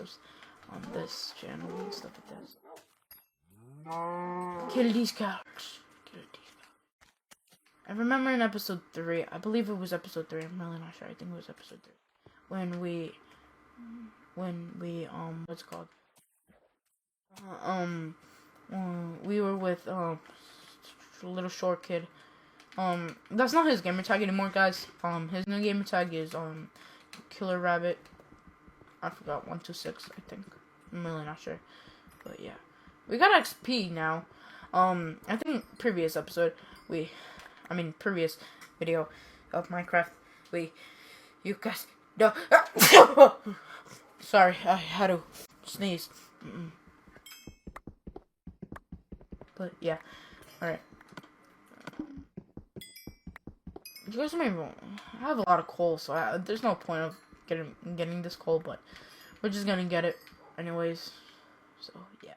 videos on this channel and stuff like that. Kill these cows. Kill these cows. I remember in episode 3, I believe it was episode 3, I'm really not sure, I think it was episode 3, when we, what's it called, we were with, a little short kid. That's not his gamer tag anymore, guys. His new gamer tag is, Killer Rabbit, I forgot, 126, I think, I'm really not sure, but yeah, we got XP now. I think previous video of Minecraft, you guys know. Sorry, I had to sneeze. But yeah, alright. You guys may I have a lot of coal, so there's no point of getting this coal, but we're just gonna get it anyways. So yeah.